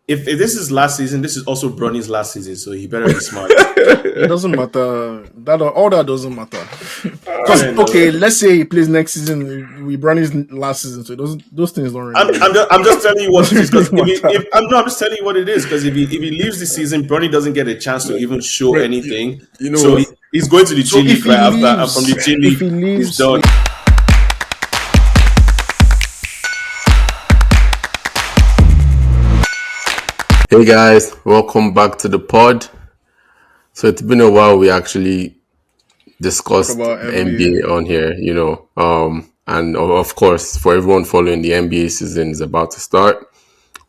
if this is last season, this is also Bronny's last season, so he better be smart. It doesn't matter. That all that doesn't matter. Because Fair enough. okay, let's say he plays next season. We Brownie's last season, so it doesn't. Those things don't really. I'm just telling you what it Doesn't is because really matter. I'm just telling you what it is because if he leaves the season, Bronny doesn't get a chance to even show But anything. you know So what? he's going to the So G League right after, and from the G if League, he he's leaves, done. Hey guys, welcome back to the pod. So it's been a while we actually talk discussed about the NBA. NBA on here, and of course for everyone following, the NBA season is about to start.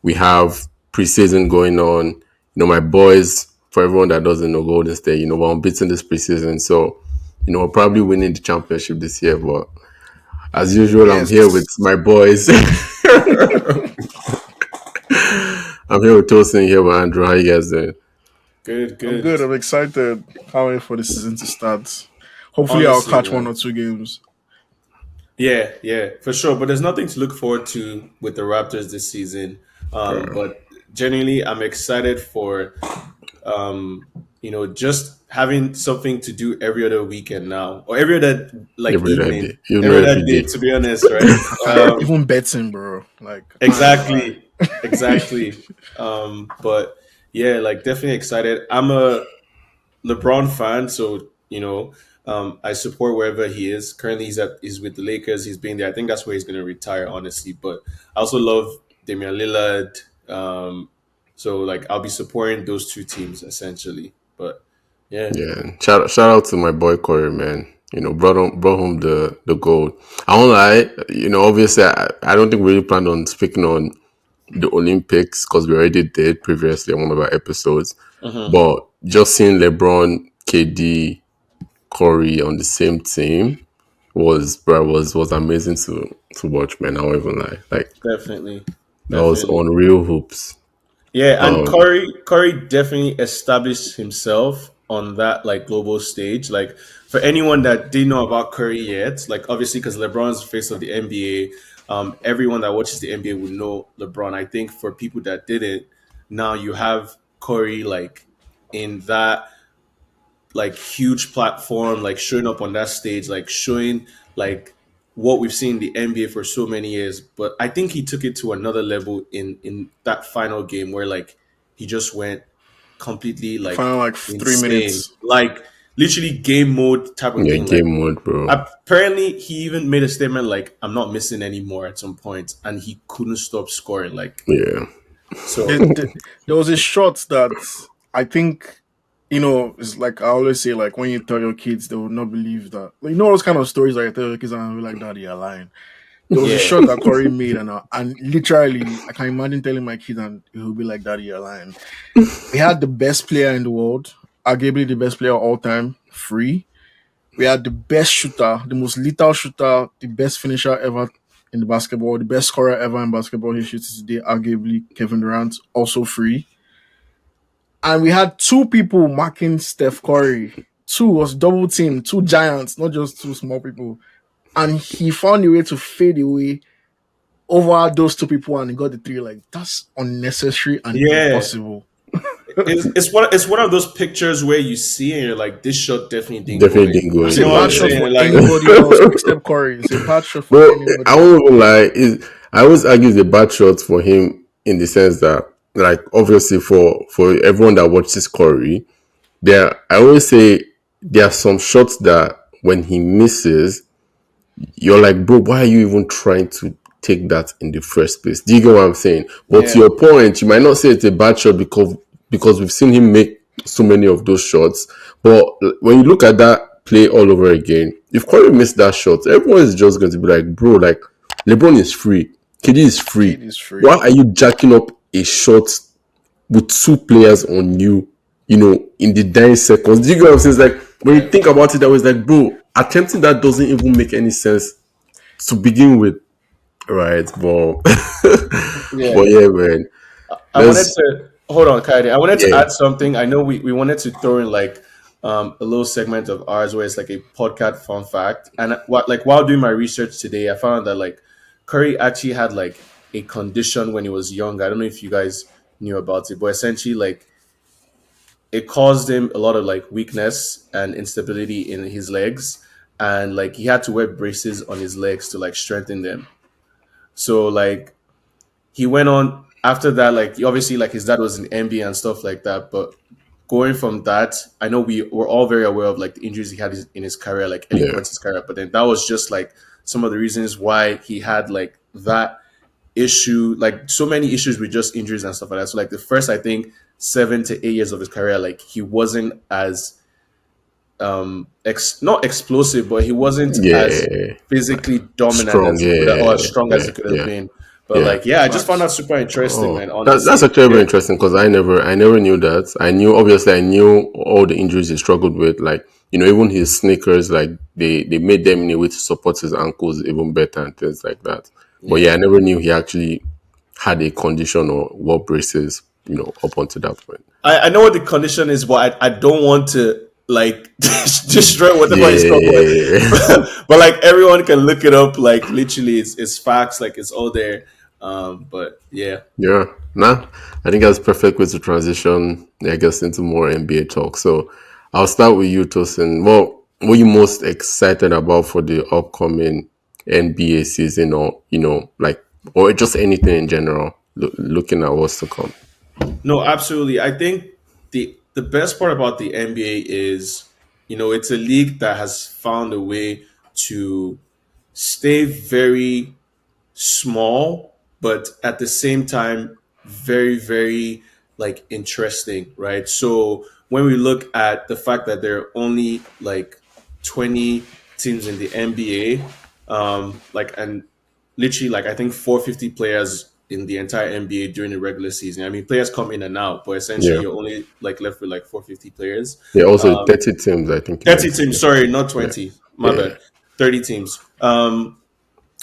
We have preseason going on. My boys, for everyone that doesn't know Golden State, we're unbeaten this preseason. So, we're probably winning the championship this year. But as usual, I'm here with Yes, my boys. I'm here with Tosin, here with Andrew. How you guys doing? Good, I'm good. good. I'm excited. Can't wait for the season to start. Hopefully, I'll Honestly, catch one man. or two games. Yeah, for sure. But there's nothing to look forward to with the Raptors this season. Bro. But genuinely, I'm excited for just having something to do every other weekend now, or every other like Every other day, evening, even every every other day. day. To be honest, right? I can't even betting, bro. Like I can't even lie. Exactly. But yeah, like definitely excited. I'm a LeBron fan, so I support wherever he is. Currently, he's with the Lakers. He's been there. I think that's where he's going to retire, honestly. But I also love Damian Lillard. So like I'll be supporting those two teams essentially. But yeah, Yeah, shout out to my boy Corey, man. Brought home the gold. I won't lie. Obviously, I don't think we really planned on speaking on the Olympics because we already did previously on one of our episodes. hmm But just seeing LeBron, KD, Corey on the same team was amazing to watch, man. I won't even lie. Like definitely, that was definitely. unreal hoops. Yeah, and Um, Curry definitely established himself on that like global stage. Like for anyone that didn't know about Curry yet, like obviously because LeBron's the face of the NBA, everyone that watches the NBA would know LeBron. I think for people that didn't, now you have Curry like in that like huge platform, like showing up on that stage, like showing like what we've seen in the NBA for so many years. But I think he took it to another level in that final game where like he just went completely like Final like 3 minutes. insane, like literally game mode type of yeah, thing. Like game mode, bro. apparently he even made a statement like I'm not missing anymore at some point, and he couldn't stop scoring. Like Yeah, There, so, there, there was a shot that I think it's like I always say, like when you tell your kids, they will not believe that. Like, those kind of stories that you tell your kids and they'll be like, "Daddy, you're lying." There was a yeah, shot that Corey made, and literally, I can imagine telling my kid, and he will be like, "Daddy, you're lying." We had the best player in the world, arguably the best player of all time, free. We had the best shooter, the most lethal shooter, the best finisher ever in the basketball, the best scorer ever in basketball history to today, arguably Kevin Durant, also free. And we had two people marking Steph Curry. Two was double team, two giants, not just two small people. And he found a way to fade away over those two people and he got the three. Like, that's unnecessary and yeah. impossible. It's one of those pictures where you see and you're like, this shot definitely didn't go definitely in. didn't go That's You a know in. what bad I'm shot Yeah. for saying? Like, anybody else. Pick Steph Curry. It's a bad shot for Bro, I anybody else. won't even lie. I always argue it's a bad shot for him in the sense that, like, obviously for everyone that watches Corey, I always say there are some shots that when he misses, you're like, bro, why are you even trying to take that in the first place? Do you get what I'm saying? But to yeah, your point, you might not say it's a bad shot because we've seen him make so many of those shots. But when you look at that play all over again, if Corey missed that shot, everyone is just going to be like, bro, like LeBron is free, KD is free. Kid is Why free. are you jacking up a shot with two players on you, in the dying seconds? Do you get what I'm saying? It's like when you think about it, I was like, bro, attempting that doesn't even make any sense to begin with, right? But yeah. but yeah, man. I wanted Let's to hold on, Kaidi. I wanted to yeah, add something. I know we wanted to throw in like a little segment of ours where it's like a podcast fun fact. And what like while doing my research today, I found that like Curry actually had like a condition when he was young. I don't know if you guys knew about it, but essentially, like, it caused him a lot of like weakness and instability in his legs, and like he had to wear braces on his legs to like strengthen them. So like he went on after that, like obviously like his dad was in NBA and stuff like that, but going from that, I know we were all very aware of like the injuries he had in his career, like early Yeah. points in his career, but then that was just like some of the reasons why he had like that issue, like so many issues with just injuries and stuff like that. So like the first, I think, 7 to 8 years of his career, like he wasn't as not explosive, but he wasn't as Yeah. physically dominant Strong. as he could have, or as Yeah. strong as Yeah. he could have Yeah. been. But Yeah. like, yeah, I just found Facts. that super interesting, Oh, man. that's Honestly, actually very yeah, interesting because I never knew that. I knew, obviously, I knew all the injuries he struggled with. Like, even his sneakers, like they made them in a way to support his ankles even better and things like that. But yeah. yeah, I never knew he actually had a condition or wore braces, up until that point. I know what the condition is, but I don't want to like destroy whatever is called. Yeah, But like everyone can look it up. Like literally, it's facts. Like it's all there. But yeah. yeah. Nah, I think that's a perfect way to transition, I guess, into more NBA talk. So I'll start with you, Tosin. What are you most excited about for the upcoming NBA season, or like, or just anything in general? Looking at what's to come. No, absolutely. I think the best part about the NBA is, it's a league that has found a way to stay very small, but at the same time, very, very like interesting, right? So when we look at the fact that there are only like 20 teams in the NBA, like, and literally like I think 450 players in the entire NBA during the regular season. I mean, players come in and out, but essentially Yeah, you're only like left with like 450 players. yeah. Also, Um, 30 teams, I think you 30 mentioned. teams, Yeah, sorry, not yeah, 20. My yeah, bad. 30 teams.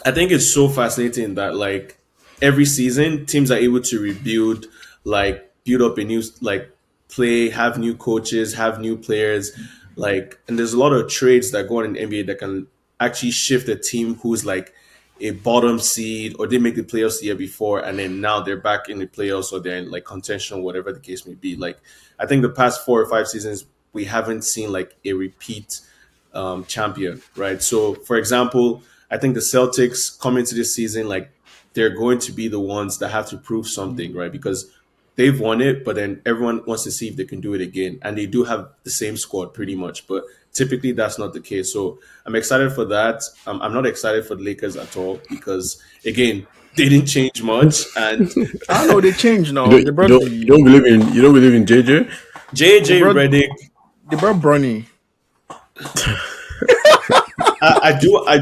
I think it's so fascinating that like every season teams are able to rebuild, like build up a new like play, have new coaches, have new players, like, and there's a lot of trades that go on in the NBA that can actually shift a team who's like a bottom seed or they make the playoffs the year before and then now they're back in the playoffs or they're in like contention, whatever the case may be. Like I think the past 4 or 5 seasons we haven't seen like a repeat champion, right? So, for example, I think the Celtics come into this season like they're going to be the ones that have to prove something, right? Because they've won it, but then everyone wants to see if they can do it again, and they do have the same squad pretty much, but typically that's not the case. So I'm excited for that. I'm not excited for the Lakers at all because again they didn't change much, and I don't know. They changed You now. don't, you don't, you don't believe in JJ? They JJ brought Redick. they brought Bronny. I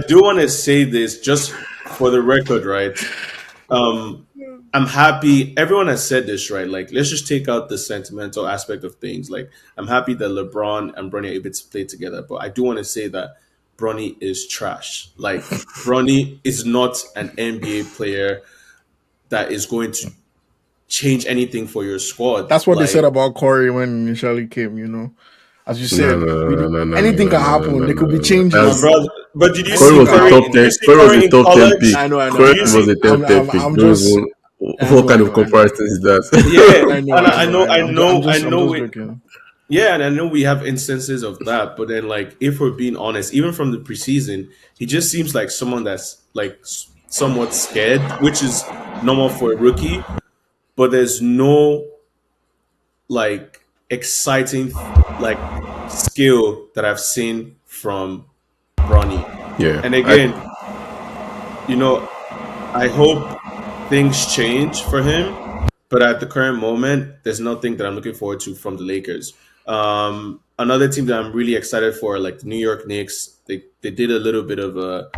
do want to say this just for the record, right? um I'm happy everyone has said this, right? Like let's just take out the sentimental aspect of things. Like I'm happy that LeBron and Bronny are able to play together, but I do want to say that Bronny is trash. Like Bronny is not an NBA player that is going to change anything for your squad. That's what they said Like about Corey when initially came. As you No, said, no, no, no, no, no, anything no, can no, no, happen. no, There no, could be no, no. my changes. brother, but did you Corey see Anything was can a Curry? top Did happen. you ten. see Corey was Curry a in top 10 college? pick. I know. I know. Did I Corey you know. was see? a top 10 pick. I'm Don't just. even. I What know. kind I of know. I know. comparison is that? Yeah, I know. and I know. I know. I I'm know just it. joking. Yeah, and I know we have instances of that, but then like if we're being honest, even from the preseason, he just seems like someone that's like somewhat scared, which is normal for a rookie. But there's no like exciting like skill that I've seen from Bronny. Yeah, And again, you know, I hope things change for him, but at the current moment, there's nothing that I'm looking forward to from the Lakers. Another team that I'm really excited for, like the New York Knicks, they did a little bit of a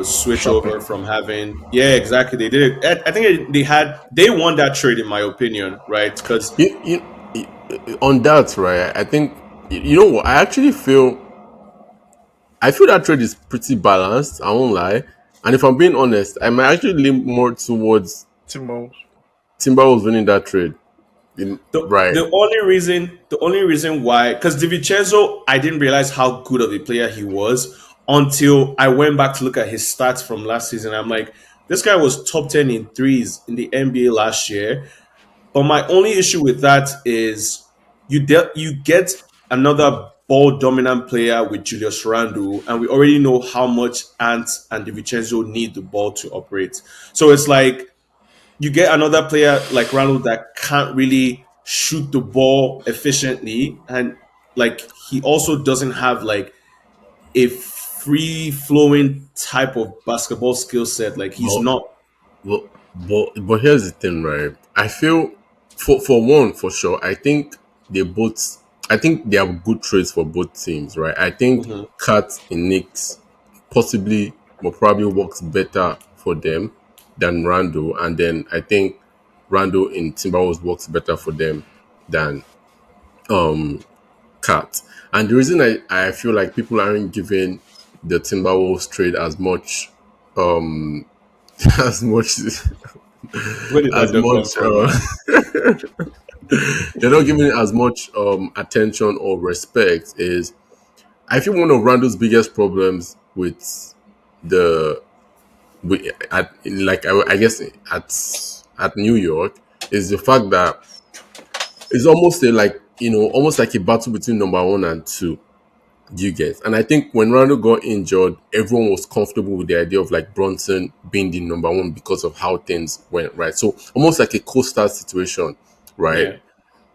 switch over Shopping. from having, yeah, exactly, they did it. I think they won that trade in my opinion, right? Because on that, right? I think you know what. I feel that trade is pretty balanced. I won't lie. And if I'm being honest, I might actually lean more towards Timberwolves. Timberwolves winning that trade. Right. the only reason why, because DiVincenzo, I didn't realize how good of a player he was until I went back to look at his stats from last season. I'm like, this guy was top 10 in threes in the NBA last year, But my only issue with that is you get another ball dominant player with Julius Randle, and we already know how much Ant and DiVincenzo need the ball to operate. So it's like you get another player like Randle that can't really shoot the ball efficiently, and like he also doesn't have like a free flowing type of basketball skill set. Like he's But not. but here's the thing, right? I feel for one for sure. They both. I think they have good traits for both teams, right? I think Mhm. Cat in Knicks possibly, but probably works better for them than Randall, and then I think Randall in Timberwolves works better for them than um Cat. And the reason I feel like people aren't giving the Timberwolves trade as much um as much Where did as that joke come much from, man? they're not giving it as much attention or respect is I feel one of Randall's biggest problems with the with at like I guess at New York is the fact that it's almost a like almost like a battle between number one and two. Do you get? And I think when Ronaldo got injured, everyone was comfortable with the idea of like Bronson being the number one because of how things went, right? So almost like a coastal situation, right? Yeah.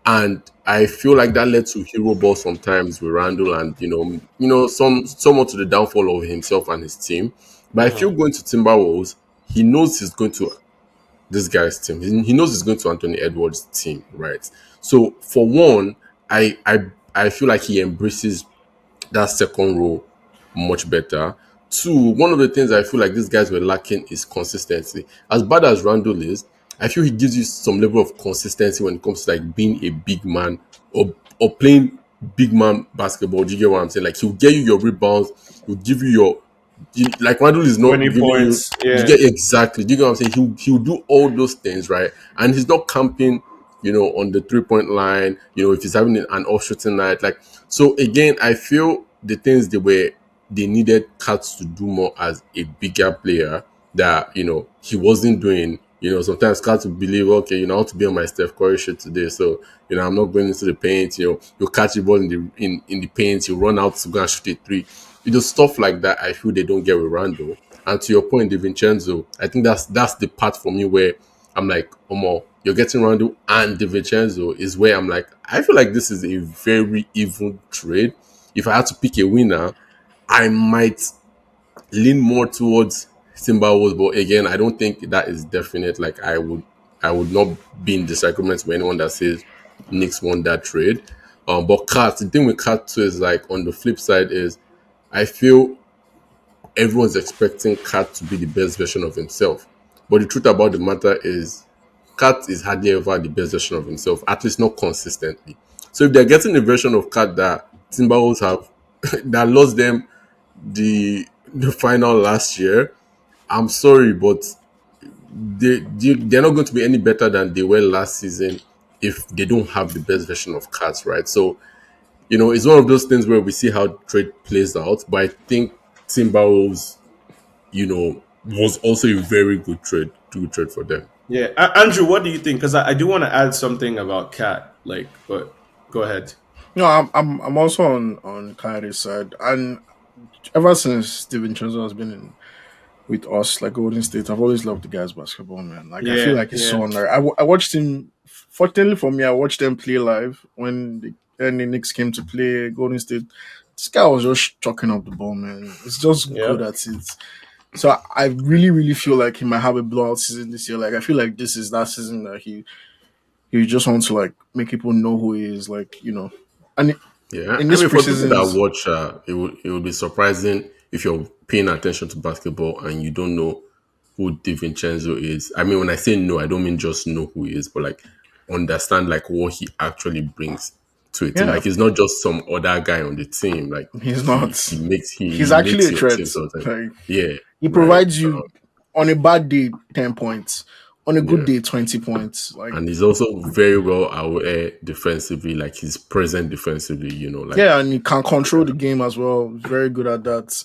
And I feel like that led to hero ball sometimes with Randall, and somewhat to the downfall of himself and his team. But I feel Mhm. going to Timberwolves, he knows he's going to this guy's team. He knows he's going to Anthony Edwards' team, right? So for one, I feel like he embraces that second role much better. Two, one of the things I feel like these guys were lacking is consistency. As bad as Randall is, I feel he gives you some level of consistency when it comes to like being a big man or playing big man basketball. Do you get what I'm saying? Like he'll get you your rebounds, he'll give you like Randall is not 20 giving you. points. You Yeah. get exactly. Do you get what I'm saying? He'll do all those things right, and he's not camping. On the 3 point line. If he's having an off shooting night, like so. Again, I feel the things they needed Cats to do more as a bigger player that he wasn't doing. Sometimes Cats will believe, okay, I want to be on my Steph Curry shit today, so I'm not going into the paint. You catch the ball in the paint, you run out to go and shoot a three. Stuff like that. I feel they don't get with Randall. And to your point, DiVincenzo, I think that's the part for me where I'm like, Omo, you're getting Randall and DiVincenzo is where I'm like, I feel like this is a very even trade. If I had to pick a winner, I might lean more towards Timberwolves, but again, I don't think that is definite. Like I would not be in disagreement with anyone that says Knicks won that trade. But Cat, the thing with Cat too is like on the flip side is I feel everyone's expecting Cat to be the best version of himself. But the truth about the matter is Cat is hardly ever the best version of himself, at least not consistently. So if they're getting a version of Cat that Timberwolves have that lost them the final last year, I'm sorry, but they're not going to be any better than they were last season if they don't have the best version of Cats, right? So it's one of those things where we see how trade plays out. But I think Timberwolves, was also a very good trade for them. Yeah. Andrew, what do you think? Because I do want to add something about Cat. Like, but go ahead. No, I'm also on Kyrie's side, and ever since Steven Chazot has been with us, like Golden State, I've always loved the guy's basketball, man. Like I feel Yeah. like he's Yeah. so under. I watched him. Fortunately for me, I watched them play live when the Knicks came to play Golden State. This guy was just chucking up the ball, man. It's just good Yep. at it. So I really, really feel like he might have a blowout season this year. Like I feel like this is that season that he just wants to like make people know who he is. Like and Yeah, in I this mean, for people that preseasons, watch, it would be surprising if you're paying attention to basketball and you don't know who DiVincenzo is. I mean, when I say no, I don't mean just know who he is, but like understand like what he actually brings to a team. yeah, Like he's not just some other guy on the team. Like he's he not. makes He's he actually makes a your threat. team sometimes. Like Yeah, he right. provides you on a bad day 10 points, on a good Yeah. day 20 points. Like And he's also very well aware defensively, like he's present defensively, like yeah, and he can control the game as well. Very good at that.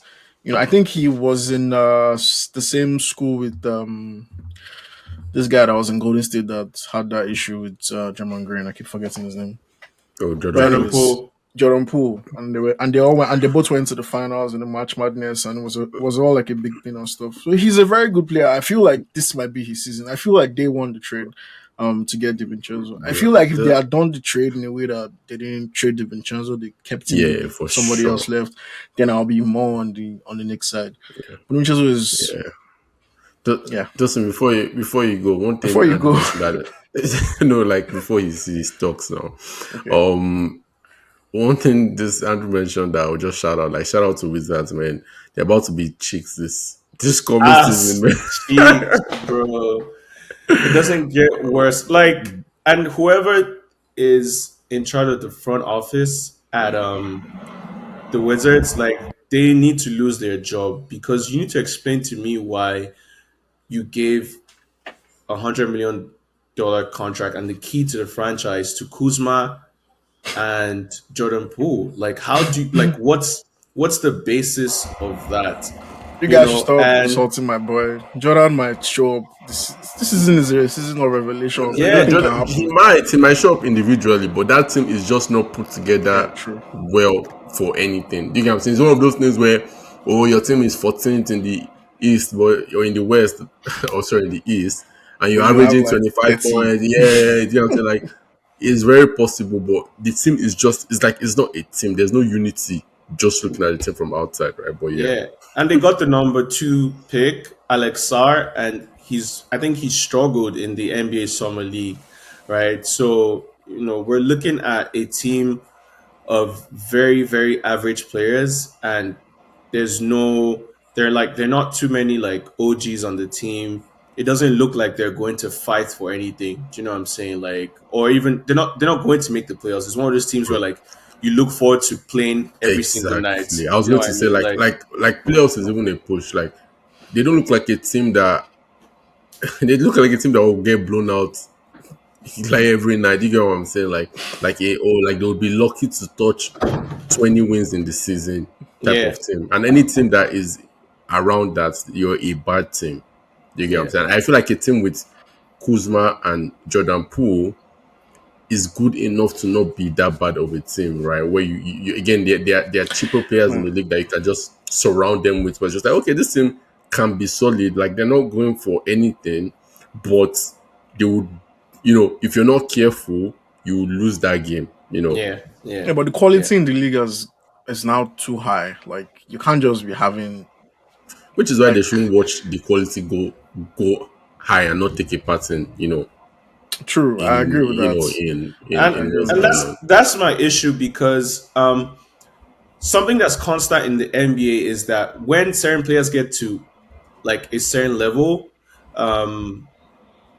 I think he was in the same school with This guy that was in Golden State that had that issue with German Green. I keep forgetting his name. Oh, But Jordan Jordan Poole. anyways, Poole. Jordan Poole, and they all went, and they both went to the finals in the March Madness, and it was all like a big thing and stuff. So he's a very good player. I feel like this might be his season. I feel like they won the trade, to get DiVincenzo. I Bro, feel like if they had done the trade in a way that they didn't trade DiVincenzo, they kept him, yeah, maybe for somebody sure. else left, then I'll be more on the next side. But DiVincenzo is, Yeah. yeah. Justin, before you go, one Before thing you Andrew go, mentioned that no, like before he talks now. okay, Um, One thing this Andrew mentioned that I'll just shout out to Wizards, man. They're about to be chicks this coming season, Ass man. cheeks, bro. It doesn't get worse. Like, and whoever is in charge of the front office at the Wizards, like they need to lose their job because you need to explain to me why you gave $100 million contract and the key to the franchise to Kuzma and Jordan Poole. Like, how do you, like what's the basis of that? you You guys should know, stop and insulting my boy. Jordan might show up. This season is a season of revelation, so Yeah, yeah, anything can Jordan, he happen. might he might show up individually, but that team is just not put Yeah, together true. well for anything. Do you get what I'm saying? It's one of those things where your team is 14th in the East, but you're in the West, or sorry, in the East, and But you're you have averaging like 25 30. points. Yeah, do you get what I'm saying? Like it's very possible, but the team is just it's like it's not a team. There's no unity just looking at the team from outside, right? But yeah, yeah. And they got the number two pick, Alex Sarr, and I think he struggled in the NBA Summer League, right? So, we're looking at a team of very, very average players, and there's no, they're not too many like OGs on the team. It doesn't look like they're going to fight for anything. Do you know what I'm saying? Like, or even they're not going to make the playoffs. It's one of those teams where like you look forward to playing every single night. exactly. I was You know going what to I say mean? Like, like playoffs is even a push. Like they don't look like a team that they look like a team that will get blown out like every night. You get what I'm saying? Like they'll be lucky to touch 20 wins in the season type yeah, of team. And any team that is around that, you're a bad team. You get what I'm yeah, saying? I feel like a team with Kuzma and Jordan Poole is good enough to not be that bad of a team, right? Where you again, they're cheaper players in Hmm. the league that you can just surround them with. But it's just like, okay, this team can be solid. Like they're not going for anything, but they would, if you're not careful, you will lose that game. yeah, Yeah, yeah, but the yeah, quality in the league is now too high. Like you can't just be having Which is why they like shouldn't watch the quality go high and not take a part in, true. I agree with that. I and agree what's with and that. going that's on. that's my issue because something that's constant in the NBA is that when certain players get to like a certain level, um,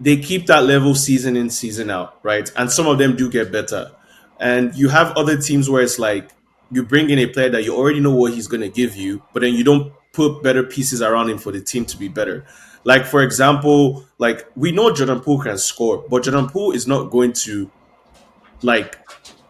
they keep that level season in, season out, right? And some of them do get better. And you have other teams where it's like you bring in a player that you already know what he's going to give you, but then you don't put better pieces around him for the team to be better. Like, for example, like we know Jordan Poole can score, but Jordan Poole is not going to like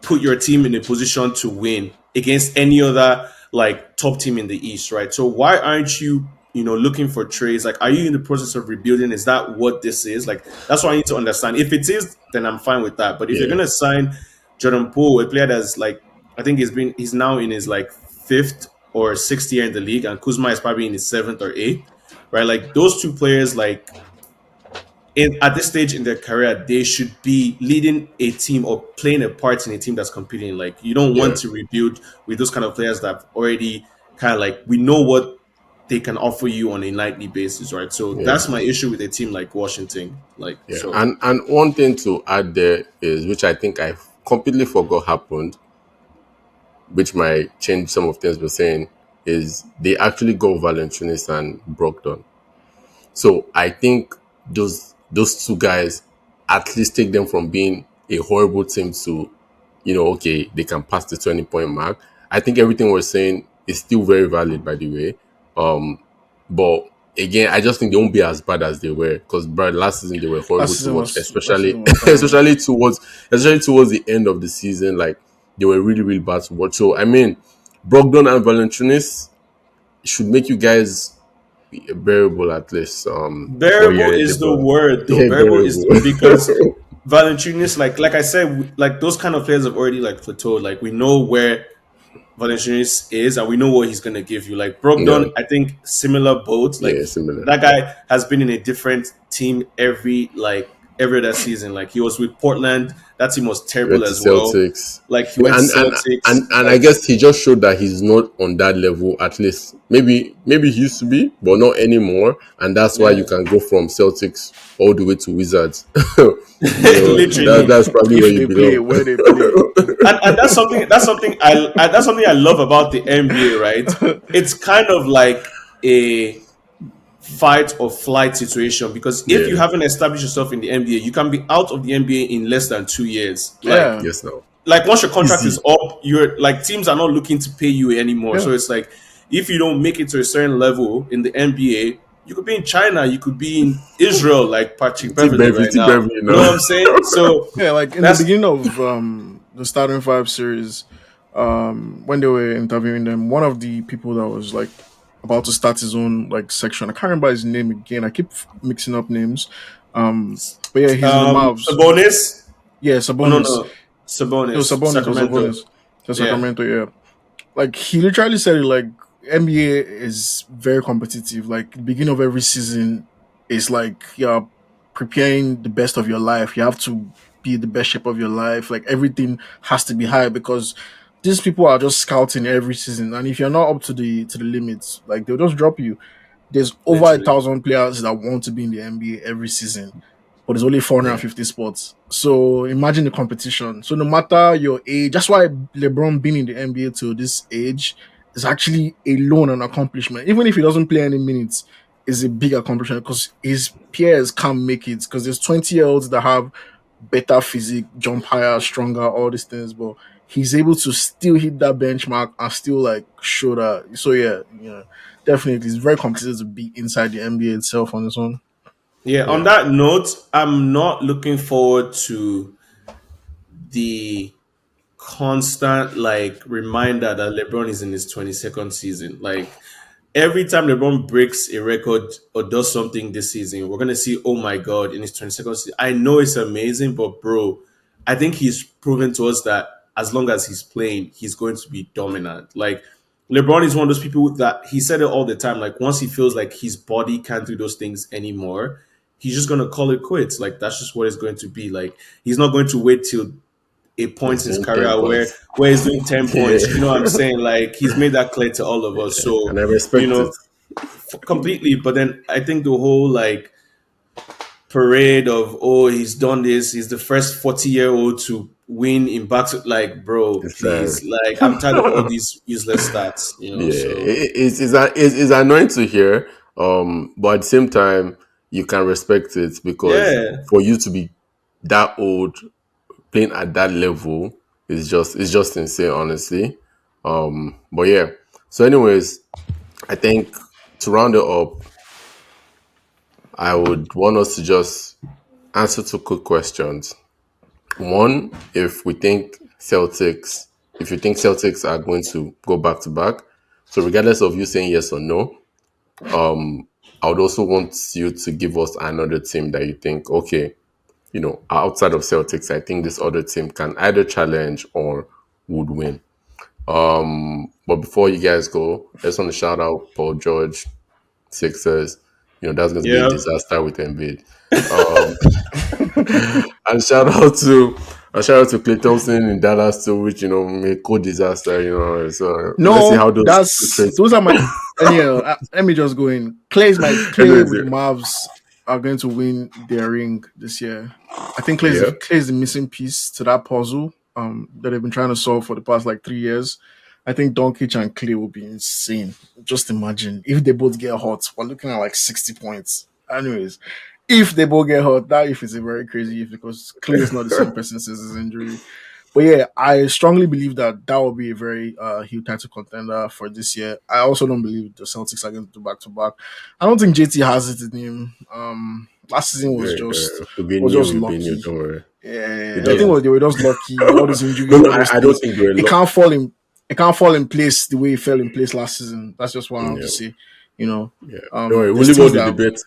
put your team in a position to win against any other like top team in the East, right? So why aren't you, looking for trades? Like, are you in the process of rebuilding? Is that what this is? Like, that's what I need to understand. If it is, then I'm fine with that. But if you're Yeah, gonna sign Jordan Poole, a player that's like, I think he's now in his like fifth or sixth year in the league, and Kuzma is probably in his seventh or eighth, right? Like those two players, like at this stage in their career, they should be leading a team or playing a part in a team that's competing. Like you don't yeah, want to rebuild with those kind of players that have already kind of like we know what they can offer you on a nightly basis, right? So yeah. that's my issue with a team like Washington. Like Yeah, so, and one thing to add there is, which I think I completely forgot happened, which might change some of things we're saying, is they actually got Valanciunas and Brogdon. So I think those two guys at least take them from being a horrible team to, okay, they can pass the 20-point mark. I think everything we're saying is still very valid, by the way. Um, but again, I just think they won't be as bad as they were because last season they were horrible to watch, Last especially season was terrible. especially towards the end of the season. Like they were really really bad to watch. So I mean, Brogdon and Valanciunas should make you guys bearable at least. But Bearable yeah, is the LeBron, word, though. yeah, Bearable is bearable. because Valanciunas, like I said, like those kind of players have already like plateaued. Like we know where Valanciunas is, and we know what he's gonna give you. Like Yeah, Brogdon, I think similar boat. Like yeah, similar. that guy has been in a different team every other season. Like he was with Portland, that team was He terrible went to as well. Celtics, Like he went to Celtics. and I Like guess he just showed that he's not on that level. At least maybe he used to be, but not anymore. And that's why you yeah, can go from Celtics all the way to Wizards. literally. That's probably where If you they play, belong. where they play. And that's something I love about the NBA. Right, it's kind of like a fight or flight situation because if you Yeah. haven't established yourself in the NBA, you can be out of the NBA in less than 2 years. Yeah, Yes. Now. Like once your contract is Easy. up, you're like teams are not looking to pay you anymore. yeah, So it's like if you don't make it to a certain level in the NBA, you could be in China, you could be in Israel, like Patrick Beverly right T now. Beverly, you You know know. what I'm saying? So yeah. Like in the that's beginning of the starting five series, when they were interviewing them, one of the people that was like about to start his own like section, I can't remember his name again. I keep mixing up names. But yeah, he's in the Mavs. Sabonis. Yeah, Oh no Sabonis. no, It was Sabonis, Sabonis. It was Sacramento. Sabonis. To Yeah, Sacramento. Yeah, like he literally said it. Like NBA is very competitive. Like the beginning of every season is like you're preparing the best of your life. You have to be the best shape of your life. Like everything has to be high because these people are just scouting every season, and if you're not up to the limits, like they'll just drop you. There's over a literally. thousand players that want to be in the NBA every season, but there's only Yeah. 450 spots. So imagine the competition. So no matter your age, that's why LeBron being in the NBA to this age is actually alone an accomplishment. Even if he doesn't play any minutes, is a big accomplishment because his peers can't make it. Because there's 20-year-olds that have better physique, jump higher, stronger, all these things, but he's able to still hit that benchmark and still like show that. So yeah, definitely, it's very competitive to be inside the NBA itself on its own. Yeah. On Yeah. that note, I'm not looking forward to the constant like reminder that LeBron is in his 22nd season. Like every time LeBron breaks a record or does something this season, we're gonna see, oh my god, in his 22nd season. I know it's amazing, but bro, I think he's proven to us that as long as he's playing, he's going to be dominant. Like LeBron is one of those people that he said it all the time. Like once he feels like his body can't do those things anymore, he's just gonna call it quits. Like that's just what it's going to be. Like he's not going to wait till a point He's in his doing 10 career where points. he's doing 10 Yeah. points. You know what I'm saying? Like he's made that clear to all of us. And So, I you respect it. know, completely. But then I think the whole like parade of oh he's done this, he's the first 40-year-old to win in back to like bro, It's please. Like I'm tired of all these useless stats, yeah, so it's annoying to hear. But at the same time, you can respect it because yeah. for you to be that old playing at that level is just insane, honestly. But yeah. So, anyways, I think to round it up, I would want us to just answer two quick questions. One, if you think Celtics are going to go back to back. So regardless of you saying yes or no, I would also want you to give us another team that you think, okay, outside of Celtics, I think this other team can either challenge or would win. But before you guys go, I just want to shout out Paul George, Sixers. That's going to be a Yeah. disaster with Embiid. Um, and shout out to Clay Thompson in Dallas too, which may cause disaster. So let's see No, how those two that's trades. those are my Daniel. Let me just go in. Clay Anyways, with the Mavs are going to win their ring this year. I think yeah, Clay is the missing piece to that puzzle that they've been trying to solve for the past like 3 years. I think Doncic and Clay will be insane. Just imagine if they both get hot. We're looking at like 60 points. Anyways, if they both get hurt, that if is a very crazy if because Clay is not the same person since his injury. But yeah, I strongly believe that that will be a very huge title contender for this year. I also don't believe the Celtics are going to do back to back. I don't think JT has it in him. Last season was just We've been new. lucky. Don't worry. He Yeah, I think doesn't. they were just lucky. All these No, injuries, no, all those I don't things. think they were. It can't fall in. It can't fall in place the way it fell in place last season. That's just what I want to Yeah. say. You know, Yeah. Don't worry, we'll there's leave all things the that debates.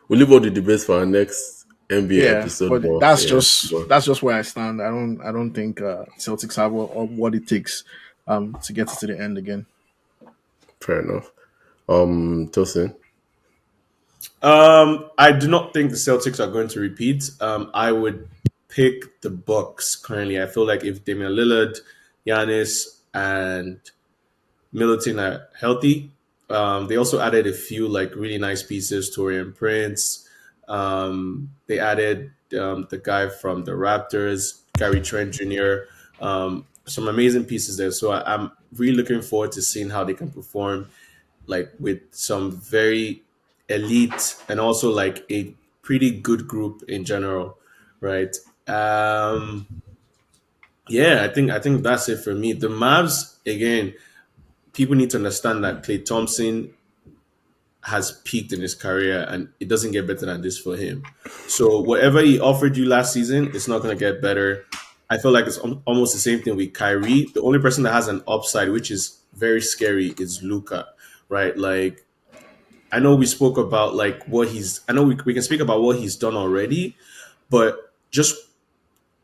We'll leave all the debates for our next NBA yeah, episode. but But that's yeah, just but that's just where I stand. I don't think Celtics have what it takes to get to the end again. fair enough. Tosin. I do not think the Celtics are going to repeat. I would pick the Bucks currently. I feel like if Damian Lillard, Giannis, and Middleton are healthy, they also added a few like really nice pieces, Torian Prince. They added the guy from the Raptors, Gary Trent Jr. Some amazing pieces there. So I'm really looking forward to seeing how they can perform like with some very elite and also like a pretty good group in general, right? Um, yeah, I think that's it for me. The Mavs again. People need to understand that Clay Thompson has peaked in his career and it doesn't get better than this for him. So whatever he offered you last season, it's not going to get better. I feel like it's almost the same thing with Kyrie. The only person that has an upside, which is very scary, is Luca, right? Like I know we spoke about like what he's. I know we can speak about what he's done already, but just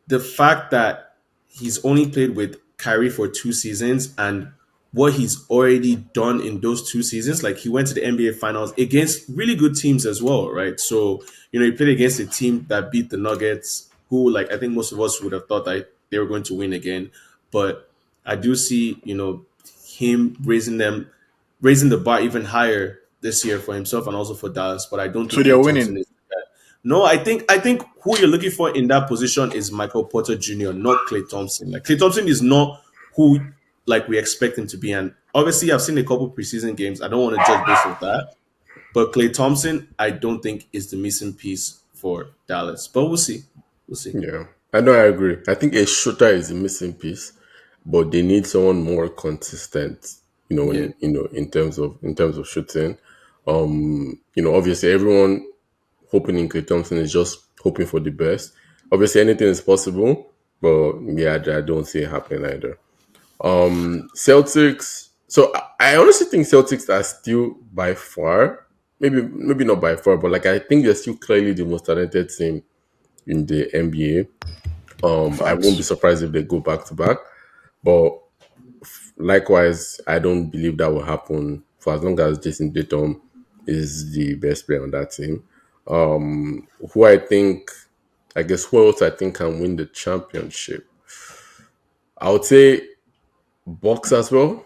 the fact that he's only played with Kyrie for 2 seasons and what he's already done in those 2 seasons, like he went to the NBA Finals against really good teams as well, right? So he played against a team that beat the Nuggets, who like I think most of us would have thought that they were going to win again, but I do see him raising the bar even higher this year for himself and also for Dallas. But I don't So think they're Clay Thompson winning. is the guy. No, I think who you're looking for in that position is Michael Porter Jr., not Clay Thompson. Like Clay Thompson is not who like we expect him to be. And obviously I've seen a couple preseason games. I don't want to judge based off that. But Clay Thompson, I don't think is the missing piece for Dallas. But we'll see. We'll see. Yeah, I know. I agree. I think a shooter is a missing piece, but they need someone more consistent. Yeah. In terms of shooting. Obviously, everyone hoping in Clay Thompson is just hoping for the best. Obviously, anything is possible, but yeah, I don't see it happening either. Celtics. So I honestly think Celtics are still by far, maybe not by far, but like I think they're still clearly the most talented team in the NBA. I won't be Facts. surprised if they go back to back, but likewise, I don't believe that will happen for as long as Jason Tatum is the best player on that team. Who I think, I guess, who else I think can win the championship? I would say Bucks as well,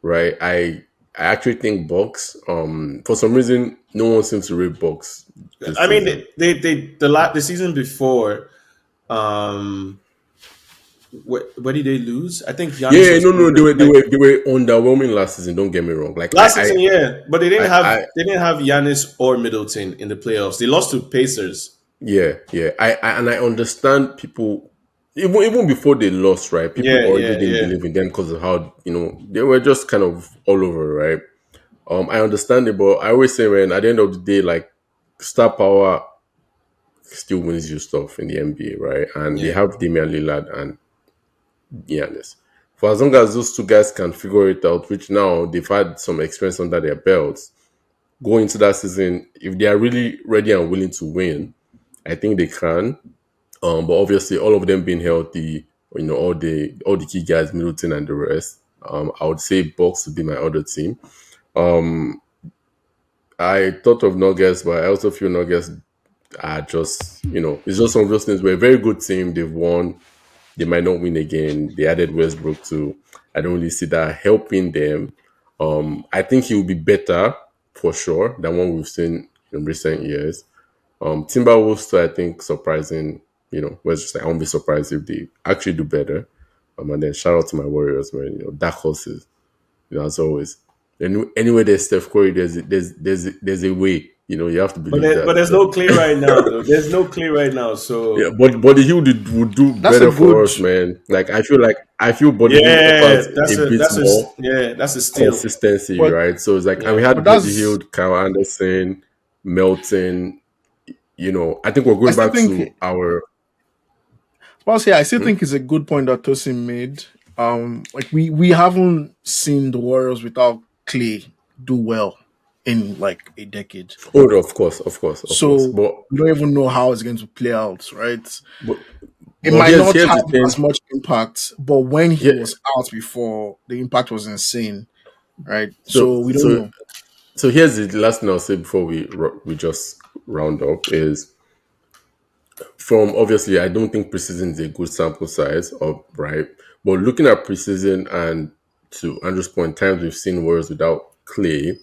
right? I actually think Bucks. For some reason, no one seems to rate Bucks this I mean, season. the season before, um, where did they lose? I think Giannis Yeah, was no, no, they injured. were they Like were they were underwhelming last season. Don't get me wrong. Like last season, yeah, but I they didn't have Giannis or Middleton in the playoffs. They lost to Pacers. yeah, yeah. I understand people even before they lost, right? People Yeah, already yeah, didn't yeah, believe in them because of how they were just kind of all over, right? I understand it, but I always say, man, at the end of the day, like star power still wins you stuff in the NBA, right? And they yeah. have Damian Lillard and Giannis. For as long as those two guys can figure it out, which now they've had some experience under their belts, going into that season, if they are really ready and willing to win, I think they can. But obviously, all of them being healthy, all the key guys, Middleton and the rest. I would say Bucks would be my other team. I thought of Nuggets, but I also feel Nuggets are just, it's just one of those things. We're a very good team. They've won. They might not win again. They added Westbrook too. I don't really see that helping them. I think he will be better for sure than what we've seen in recent years. Timberwolves too, I think surprising. Was just like I won't be surprised if they actually do better. And then shout out to my Warriors, man. Dark horses. As always. Anywhere there's Steph Curry, there's a way. You have to believe But that. there's no Clay right now, though. There's no Clay right now. Yeah, So but Body Hill would do That's a better for good. us, man. Like I feel Body Hill yeah, offers a bit more that's a steal. consistency, But right? So it's like, and we Yeah. had but Body that's. Hill, Kyle Anderson, Melton. I think we're I going still back think. to our. I still Hmm? think it's a good point that Tosin made. Like we haven't seen the Warriors without Clay do well. in like a decade. Oh, of course, of course, of course. So we don't even know how it's going to play out, right? But It but might not here's the have thing. as much impact, but when he Yeah. was out before, the impact was insane, right? So So we don't so know. so here's the last thing I'll say before we just round up is from obviously I don't think preseason is a good sample size of right, but looking at preseason and to Andrew's point, times we've seen Warriors without Clay,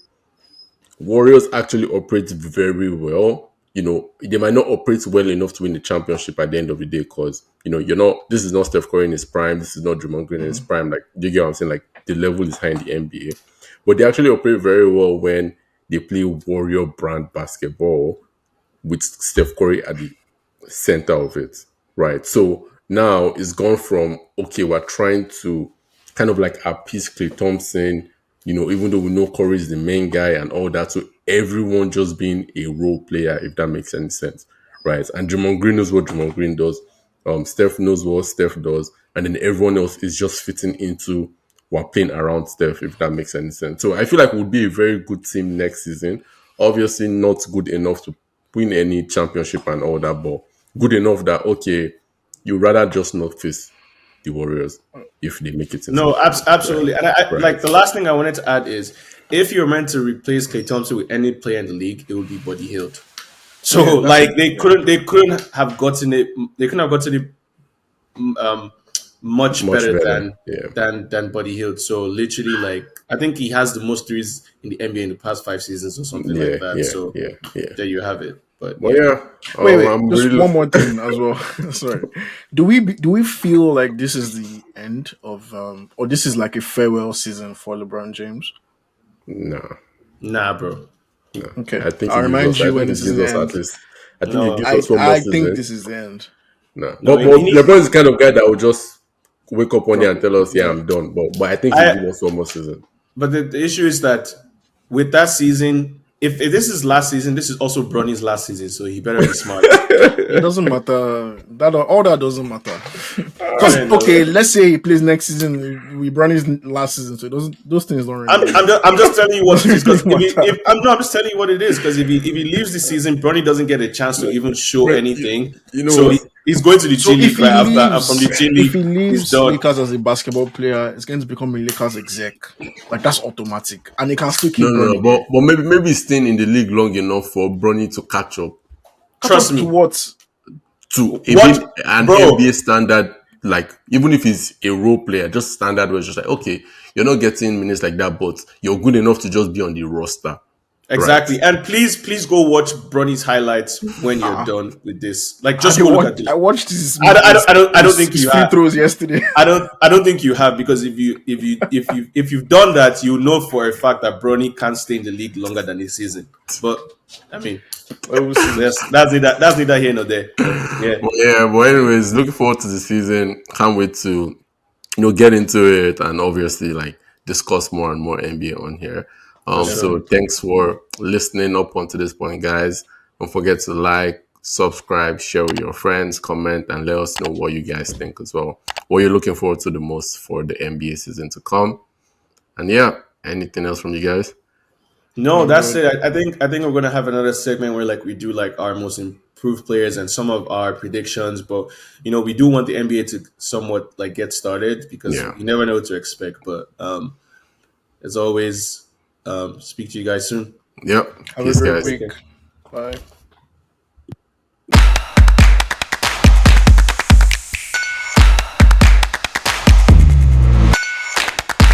Warriors actually operate very well. They might not operate well enough to win the championship at the end of the day because, you're not, this is not Steph Curry in his prime. This is not Draymond Green in his Mhm. prime. Like, do you get what I'm saying? Like, the level is high in the NBA. But they actually operate very well when they play Warrior brand basketball with Steph Curry at the center of it, right? So now it's gone from okay, we're trying to kind of like appease Clay Thompson, even though we know Curry is the main guy and all that, so everyone just being a role player, if that makes any sense, right? And Draymond Green knows what Draymond Green does. Steph knows what Steph does, and then everyone else is just fitting into what playing around Steph, if that makes any sense. So I feel like we'll be a very good team next season. Obviously, not good enough to win any championship and all that, but good enough that okay, you rather just not face the Warriors if they make it into the No, finals, right? absolutely. And Right. like the last thing I wanted to add is if you're meant to replace Clay Thompson with any player in the league, it would be Buddy Hield. So Yeah, that's like it. Yeah. they couldn't have gotten it. They couldn't have gotten it um, much Much better better. Yeah. than Buddy Hield. So literally, like I think he has the most threes in the NBA in the past 5 seasons or something like Yeah. that. Yeah. So Yeah. Yeah. there you have it. But But yeah, yeah, Wait. I'm Just really one more thing as well. Sorry. Do we feel like this is the end of or this is like a farewell season for LeBron James? nah. nah, bro. Okay. I think I'll it gives remind us. I you think when the it gives season us at ends. least. I think it gives No, us one more I think season. this is the end. Nah. no. But He needs. LeBron is the kind of guy that will just wake up one day Drop and it. tell us, "Yeah, Yeah. I'm done." But I think he'll I give us one more season. But the issue is that with that season, if this is last season, this is also Bronny's last season. So he better be smart. It doesn't matter. That all that doesn't matter. Because I okay, know. let's say he plays next season. We run his last season, so it doesn't. Those things don't really I'm just telling you what it is doesn't because really matter. I'm just telling you what it is because if he leaves the season, Bronny doesn't get a chance to even show But you, anything. you know So what? he's going to the So G League right after, and from the G if League, he he's leaves done. Lakers as a basketball player, it's going to become a Lakers exec. Like that's automatic, and they can still No, keep no, no. Bronny there. But maybe he's staying in the league long enough for Bronny to catch up Catch Trust up to me. what? to even What, an NBA bro? standard. Like even if he's a role player, just standard was just like okay, you're not getting minutes like that, but you're good enough to just be on the roster, right? Exactly. And please go watch Bronny's highlights when you're Uh-uh. done with this. Like, I just did go look at watch. the. I watched his I don't think his you free have. throws yesterday. I don't think you have because if you've done that, you know for a fact that Bronny can't stay in the league longer than a season. But I mean, Well, we'll see. that's neither here nor there. But yeah, But yeah, but anyways, looking forward to the season. Can't wait to get into it and obviously like discuss more and more NBA on here. for sure. So Definitely. thanks for listening up until this point, guys. Don't forget to like, subscribe, share with your friends, comment, and let us know what you guys think as well. What you're looking forward to the most for the NBA season to come. And yeah, anything else from you guys? No, I'm that's good. it. I think we're gonna have another segment where like we do like our most improved players and some of our predictions. But we do want the NBA to somewhat like get started because Yeah. you never know what to expect. But as always, speak to you guys soon. Yep. Have a Peace, great guys. Take week. care. Bye.